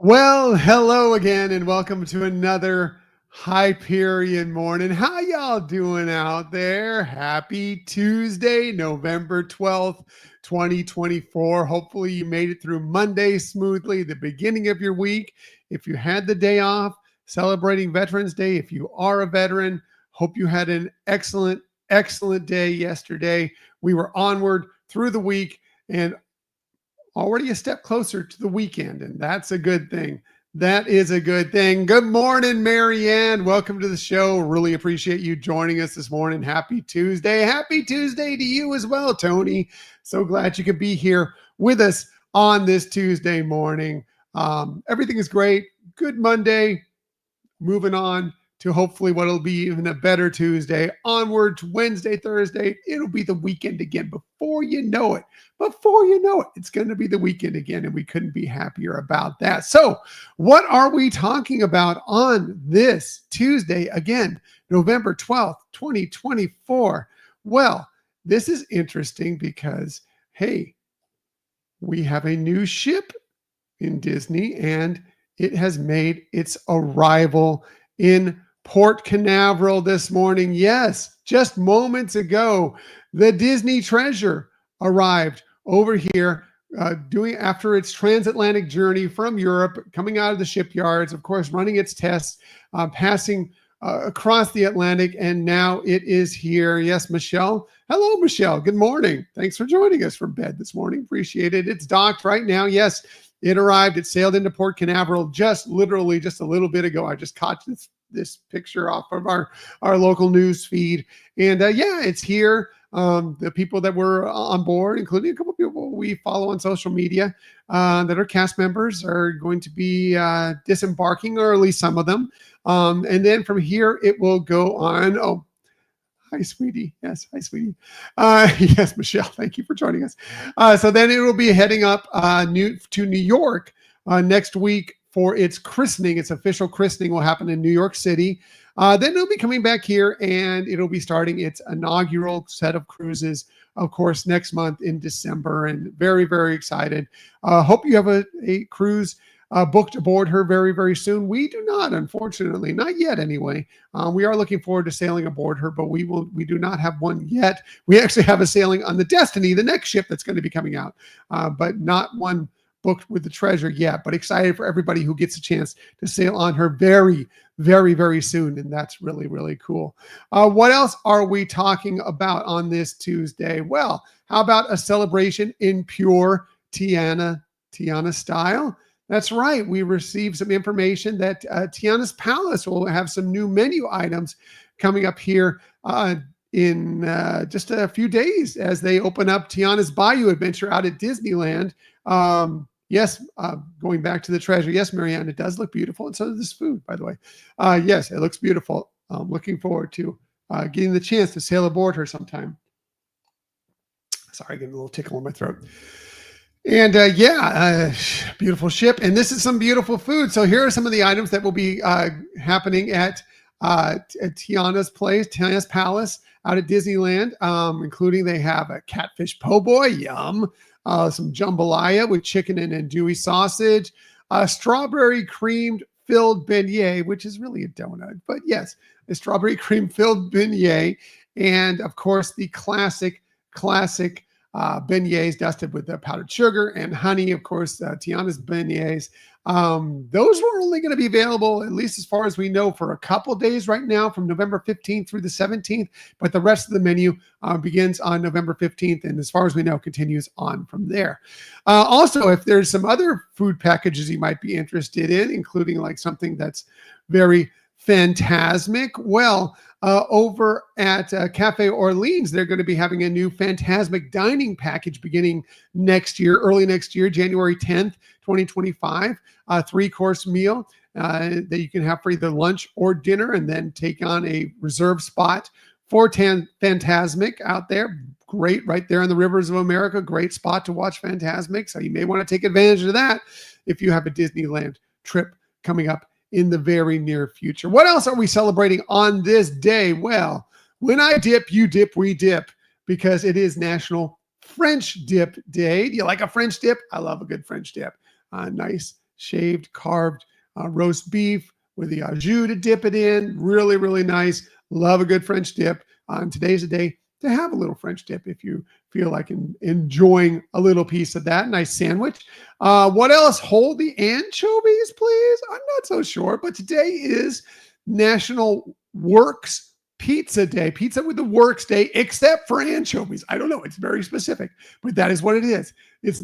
Well, hello again, and welcome to another Hyperion morning. How y'all doing out there? Happy Tuesday, November 12th, 2024. Hopefully you made it through Monday smoothly, the beginning of your week. If you had the day off, celebrating Veterans Day, if you are a veteran, hope you had an excellent day yesterday. We were onward through the week and already a step closer to the weekend, and that's a good thing. That is a good thing. Good morning, Marianne. Welcome to the show. Really appreciate you joining us this morning. Happy Tuesday. Happy Tuesday to you as well, Tony. So glad you could be here with us on this Tuesday morning. Everything is great. Good Monday. Moving on to hopefully what'll be even a better Tuesday. Onward to Wednesday, Thursday. It'll be the weekend again before you know it. It's going to be the weekend again, and we couldn't be happier about that. So what are we talking about on this Tuesday? Again, November 12th, 2024. Well, this is interesting because, hey, we have a new ship in Disney, and it has made its arrival in Port Canaveral this morning. Yes, just moments ago, the Disney Treasure arrived over here after its transatlantic journey from Europe, coming out of the shipyards, of course, running its tests, passing across the Atlantic, and now it is here. Yes, Michelle. Hello, Michelle. Good morning. Thanks for joining us from bed this morning. Appreciate it. It's docked right now. Yes, it arrived. It sailed into Port Canaveral literally just a little bit ago. I just caught this picture off of our local news feed. And it's here. The people that were on board, including a couple of people we follow on social media that are cast members, are going to be disembarking, or at least some of them. And then from here, it will go on. Oh, hi, sweetie. Yes, hi, sweetie. Yes, Michelle, thank you for joining us. So then it will be heading up to New York next week for its christening. Its official christening will happen in New York City. Then it'll be coming back here, and it'll be starting its inaugural set of cruises, of course, next month in December. And very, very excited. Hope you have a cruise booked aboard her very, very soon. We do not, unfortunately, not yet anyway. We are looking forward to sailing aboard her, but we do not have one yet. We actually have a sailing on the Destiny, the next ship that's going to be coming out, but not one booked with the Treasure yet. But excited for everybody who gets a chance to sail on her very, very, very soon, and that's really, really cool. What else are we talking about on this Tuesday? Well, how about a celebration in pure Tiana style? That's right. We received some information that Tiana's Palace will have some new menu items coming up here in just a few days as they open up Tiana's Bayou Adventure out at Disneyland. Yes, going back to the Treasure. Yes, Marianne, it does look beautiful. And so does this food, by the way. Yes, it looks beautiful. I'm looking forward to getting the chance to sail aboard her sometime. Sorry, getting a little tickle in my throat. And beautiful ship. And this is some beautiful food. So here are some of the items that will be happening at Tiana's Palace out at Disneyland, including they have a catfish po' boy, yum, some jambalaya with chicken and andouille sausage, strawberry creamed filled beignet, which is really a donut, but yes, a strawberry cream filled beignet, and of course the classic beignets dusted with the powdered sugar and honey. Of course, Tiana's beignets. Those were only going to be available, at least as far as we know, for a couple days right now, from November 15th through the 17th. But the rest of the menu begins on November 15th, and as far as we know, continues on from there. Also, if there's some other food packages you might be interested in, including like something that's very phantasmic, well, over at Cafe Orleans, they're going to be having a new Phantasmic dining package beginning early next year, January 10th, 2025, a 3-course meal that you can have for either lunch or dinner, and then take on a reserved spot for Phantasmic out there. Great, right there in the rivers of America. Great spot to watch Phantasmic. So you may want to take advantage of that if you have a Disneyland trip coming up in the very near future. What else are we celebrating on this day? Well, when I dip, you dip, we dip, because it is National French Dip Day. Do you like a French dip? I love a good French dip. Nice shaved, carved roast beef with the au jus to dip it in. Really, really nice. Love a good French dip. Today's a day to have a little French dip if you feel like enjoying a little piece of that. Nice sandwich. What else? Hold the anchovies, please. I'm not so sure, but today is National Works Pizza Day. Pizza with the Works Day, except for anchovies. I don't know. It's very specific, but that is what it is. It's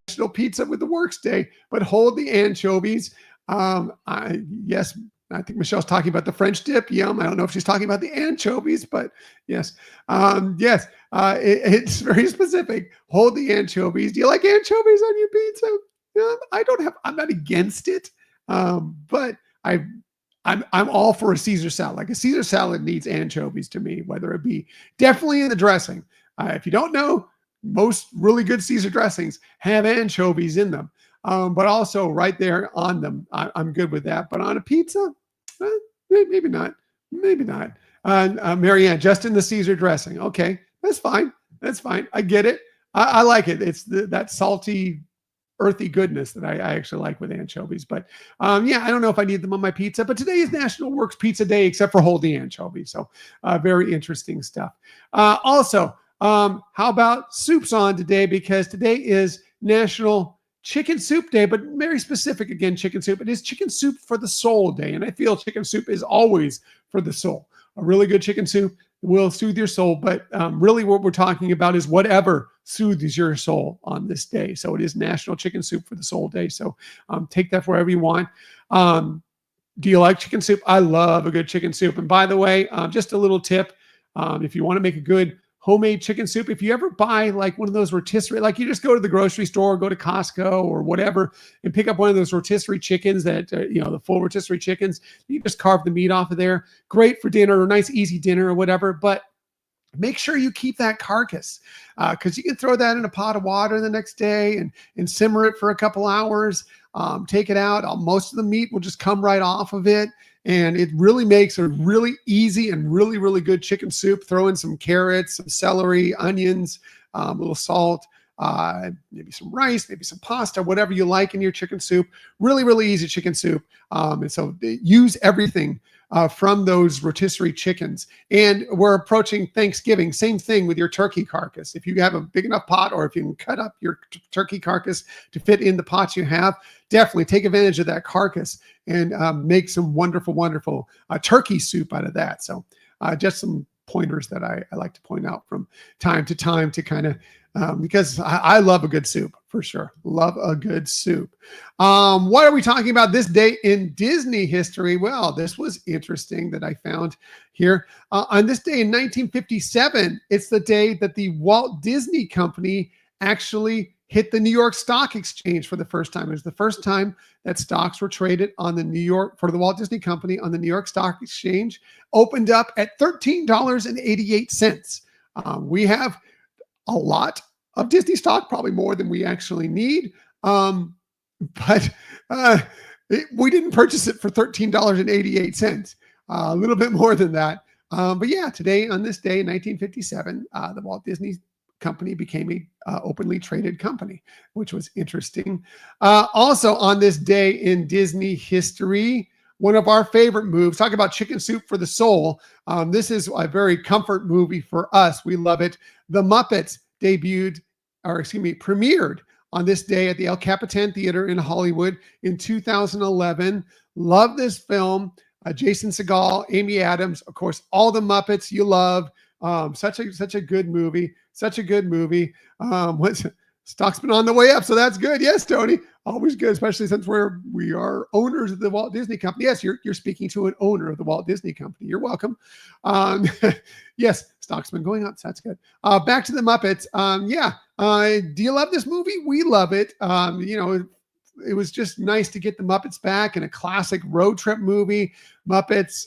National Pizza with the Works Day, but hold the anchovies. Yes, I think Michelle's talking about the French dip. Yum. I don't know if she's talking about the anchovies, but yes. Yes. It's very specific. Hold the anchovies. Do you like anchovies on your pizza? I'm not against it. But I'm all for a Caesar salad. Like a Caesar salad needs anchovies to me, whether it be definitely in the dressing. If you don't know, most really good Caesar dressings have anchovies in them. But also right there on them, I'm good with that. But on a pizza, maybe not. Maybe not. Marianne, just in the Caesar dressing. Okay, that's fine. That's fine. I get it. I like it. It's that salty, earthy goodness that I actually like with anchovies. But yeah, I don't know if I need them on my pizza. But today is National Works Pizza Day, except for holding anchovies. So very interesting stuff. Also, how about soups on today? Because today is National Chicken Soup Day, but very specific again, chicken soup. It is Chicken Soup for the Soul Day. And I feel chicken soup is always for the soul. A really good chicken soup will soothe your soul. But really what we're talking about is whatever soothes your soul on this day. So it is National Chicken Soup for the Soul Day. So take that wherever you want. Do you like chicken soup? I love a good chicken soup. And by the way, just a little tip. If you want to make a good homemade chicken soup, if you ever buy like one of those rotisserie, like you just go to the grocery store, go to Costco or whatever, and pick up one of those rotisserie chickens that, the full rotisserie chickens, you just carve the meat off of there. Great for dinner, or nice easy dinner or whatever. But make sure you keep that carcass because you can throw that in a pot of water the next day and simmer it for a couple hours. Take it out. Most of the meat will just come right off of it. And it really makes a really easy and really, really good chicken soup. Throw in some carrots, some celery, onions, a little salt, maybe some rice, maybe some pasta, whatever you like in your chicken soup. Really, really easy chicken soup. And so use everything from those rotisserie chickens. And we're approaching Thanksgiving. Same thing with your turkey carcass. If you have a big enough pot, or if you can cut up your turkey carcass to fit in the pots you have, definitely take advantage of that carcass and make some wonderful, wonderful turkey soup out of that. So just some pointers that I like to point out from time to time to kind of, because I love a good soup for sure. Love a good soup. What are we talking about this day in Disney history? Well, this was interesting that I found here. On this day in 1957, it's the day that the Walt Disney Company actually hit the New York Stock Exchange for the first time. It was the first time that stocks were traded on the for the Walt Disney Company on the New York Stock Exchange. Opened up at $13.88. We have a lot of Disney stock, probably more than we actually need. But we didn't purchase it for $13.88, a little bit more than that. But yeah, today, on this day in 1957, the Walt Disney Company became a openly traded company, which was interesting. Also on this day in Disney history, one of our favorite movies, talk about chicken soup for the soul. This is a very comfort movie for us. We love it. The Muppets premiered on this day at the El Capitan Theater in Hollywood in 2011. Love this film. Jason Segel, Amy Adams, of course, all the Muppets you love. Such a good movie. Such a good movie. Stock's been on the way up, so that's good. Yes, Tony, always good, especially since we are owners of the Walt Disney Company. Yes, you're speaking to an owner of the Walt Disney Company. You're welcome. Yes, stock's been going up, so that's good. Back to the Muppets. Do you love this movie? We love it. It was just nice to get the Muppets back in a classic road trip movie. Muppets,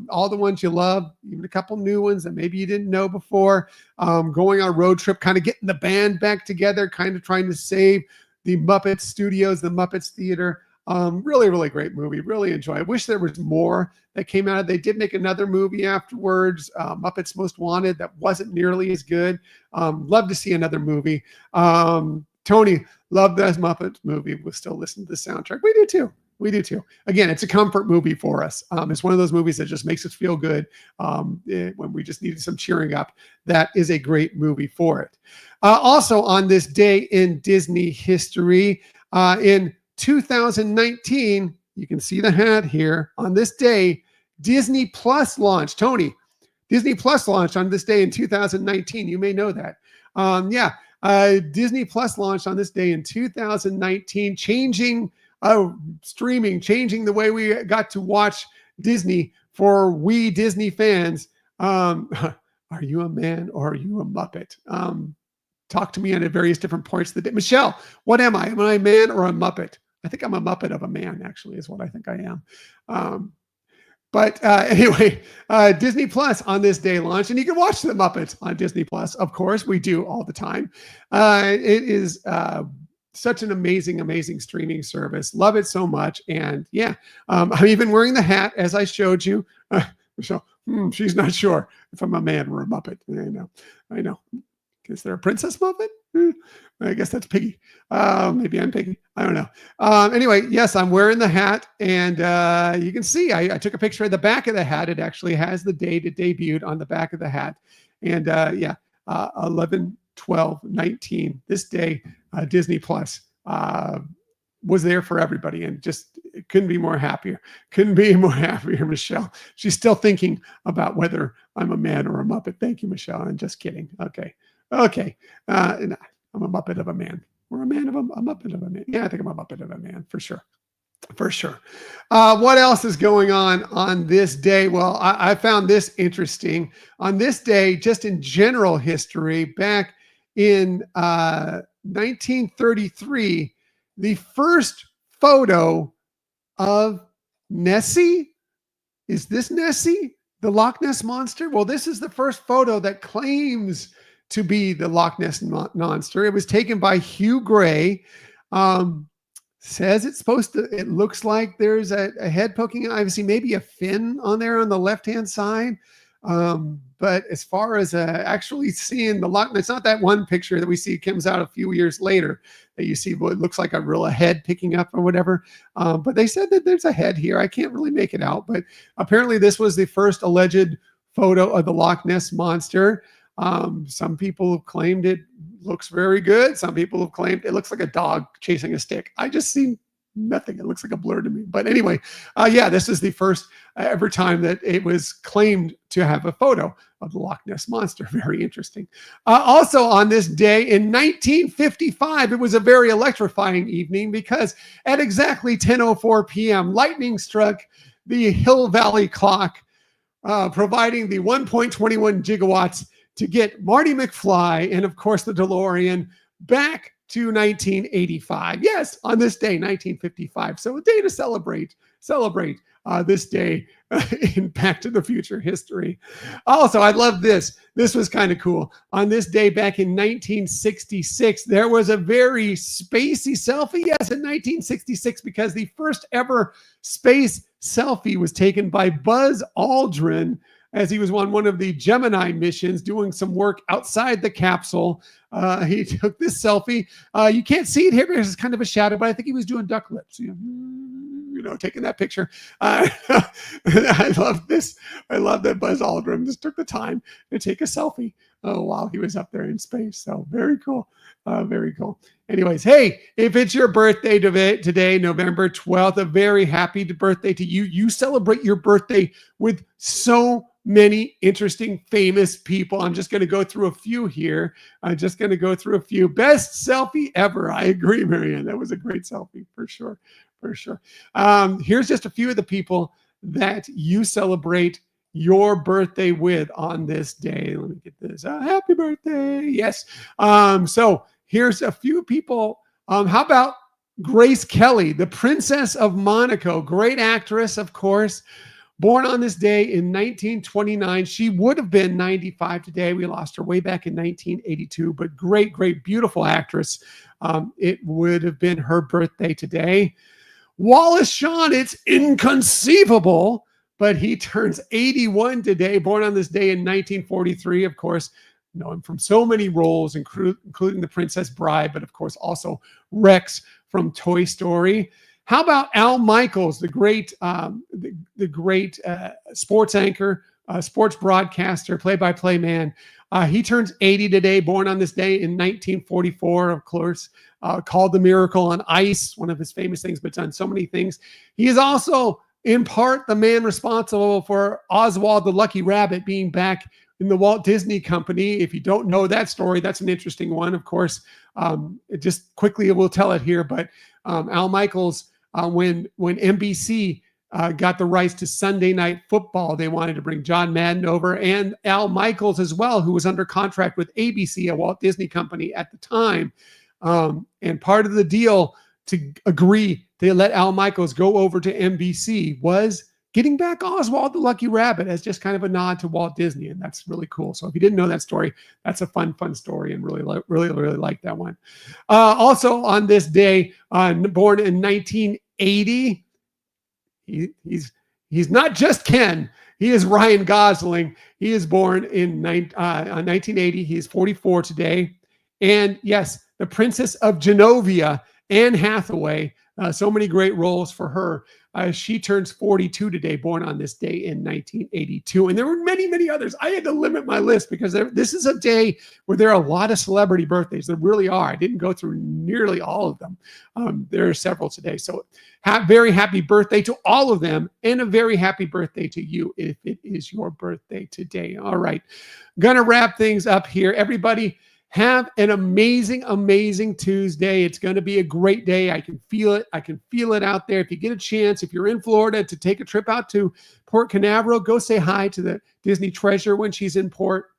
all the ones you love, even a couple new ones that maybe you didn't know before. Going on a road trip, kind of getting the band back together, kind of trying to save the Muppets Studios, the Muppets Theater. Really, really great movie. Really enjoy it. I wish there was more that came out of it. They did make another movie afterwards, Muppets Most Wanted, that wasn't nearly as good. Love to see another movie. Tony, love that Muppet movie. We'll still listen to the soundtrack. We do too. We do too. Again, it's a comfort movie for us. It's one of those movies that just makes us feel good when we just needed some cheering up. That is a great movie for it. Also, on this day in Disney history, in 2019, you can see the hat here. On this day, Disney Plus launched. Tony, Disney Plus launched on this day in 2019. You may know that. Disney Plus launched on this day in 2019, changing streaming, changing the way we got to watch Disney for we Disney fans. Are you a man or are you a Muppet? Talk to me on various different points of the day. Michelle, what am I? Am I a man or a Muppet? I think I'm a Muppet of a man, actually, is what I think I am. Anyway, Disney Plus on this day launched, and you can watch the Muppets on Disney Plus. Of course, we do all the time. It is such an amazing streaming service. Love it so much. And yeah, I'm even wearing the hat as I showed you. Michelle, she's not sure if I'm a man or a Muppet. I know. Is there a princess Muppet? I guess that's Piggy. Maybe I'm Piggy. I don't know. Anyway, yes, I'm wearing the hat, and you can see I took a picture of the back of the hat. It actually has the date it debuted on the back of the hat. And 11, 12, 19, this day, Disney Plus was there for everybody, and just couldn't be more happier. Couldn't be more happier, Michelle. She's still thinking about whether I'm a man or a Muppet. Thank you, Michelle. I'm just kidding. Okay. I'm a Muppet of a man. Or a Muppet of a man. Yeah, I think I'm a Muppet of a man for sure. For sure. What else is going on this day? Well, I found this interesting. On this day, just in general history, back in 1933, the first photo of Nessie. Is this Nessie, the Loch Ness Monster? Well, this is the first photo that claims to be the Loch Ness Monster. It was taken by Hugh Gray. Says it's supposed to, it looks like there's a head poking, obviously maybe a fin on there on the left-hand side. But as far as actually seeing the Loch Ness, it's not that one picture that we see comes out a few years later that you see what looks like a real head picking up or whatever. But they said that there's a head here. I can't really make it out, but apparently this was the first alleged photo of the Loch Ness Monster. Some people have claimed it looks very good. Some people have claimed it looks like a dog chasing a stick. I just see nothing. It looks like a blur to me. But anyway, this is the first ever time that it was claimed to have a photo of the Loch Ness Monster. Very interesting. Also on this day in 1955, it was a very electrifying evening because at exactly 10:04 p.m., lightning struck the Hill Valley clock, providing the 1.21 gigawatts to get Marty McFly and, of course, the DeLorean back to 1985. Yes, on this day, 1955. So a day to celebrate this day in Back to the Future history. Also, I love this. This was kind of cool. On this day back in 1966, there was a very spacey selfie. Yes, in 1966, because the first ever space selfie was taken by Buzz Aldrin as he was on one of the Gemini missions doing some work outside the capsule. He took this selfie. You can't see it here because it's kind of a shadow, but I think he was doing duck lips, taking that picture. I love this. I love that Buzz Aldrin just took the time to take a selfie while he was up there in space. So very cool. Very cool. Anyways, hey, if it's your birthday today, November 12th, a very happy birthday to you. You celebrate your birthday with so many interesting, famous people. I'm just going to go through a few here. Best selfie ever. I agree, Marianne. That was a great selfie for sure. Here's just a few of the people that you celebrate your birthday with on this day. Let me get this. Happy birthday. Yes. So here's a few people. How about Grace Kelly, the Princess of Monaco, great actress, of course. Born on this day in 1929. She would have been 95 today. We lost her way back in 1982, but great, beautiful actress. It would have been her birthday today. Wallace Shawn, it's inconceivable, but he turns 81 today. Born on this day in 1943, of course. know him from so many roles, including the Princess Bride, but of course also Rex from Toy Story. How about Al Michaels, the great sports anchor, sports broadcaster, play-by-play man? He turns 80 today, born on this day in 1944, of course. Called The Miracle on Ice, one of his famous things, but done so many things. He is also, in part, the man responsible for Oswald the Lucky Rabbit being back in the Walt Disney Company. If you don't know that story, that's an interesting one, of course. Just quickly, we'll tell it here, but Al Michaels, when NBC got the rights to Sunday Night Football, they wanted to bring John Madden over, and Al Michaels as well, who was under contract with ABC, a Walt Disney Company at the time. And part of the deal to agree to let Al Michaels go over to NBC was getting back Oswald the Lucky Rabbit as just kind of a nod to Walt Disney. And that's really cool. So if you didn't know that story, that's a fun story, and really like that one. Also on this day, born in 1980, he's not just Ken. He is Ryan Gosling. He is born in 1980. He is 44 today. And yes, the Princess of Genovia, Anne Hathaway. So many great roles for her. She turns 42 today, born on this day in 1982. And there were many, many others. I had to limit my list because this is a day where there are a lot of celebrity birthdays. There really are. I didn't go through nearly all of them. There are several today. So very happy birthday to all of them, and a very happy birthday to you if it is your birthday today. All right. Gonna wrap things up here. Everybody, have an amazing, amazing Tuesday. It's going to be a great day. I can feel it. I can feel it out there. If you get a chance, if you're in Florida, to take a trip out to Port Canaveral, go say hi to the Disney treasure when she's in port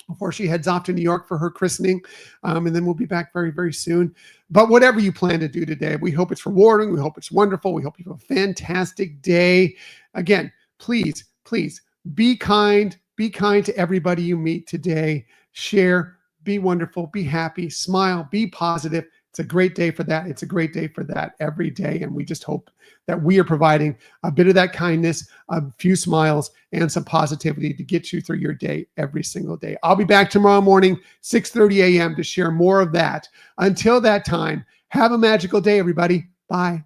before she heads off to New York for her christening. And then we'll be back very, very soon. But whatever you plan to do today, we hope it's rewarding. We hope it's wonderful. We hope you have a fantastic day. Again, please, please be kind. Be kind to everybody you meet today. Share. Be wonderful, be happy, smile, be positive. It's a great day for that. It's a great day for that every day. And we just hope that we are providing a bit of that kindness, a few smiles, and some positivity to get you through your day every single day. I'll be back tomorrow morning, 6:30 a.m. to share more of that. Until that time, have a magical day, everybody. Bye.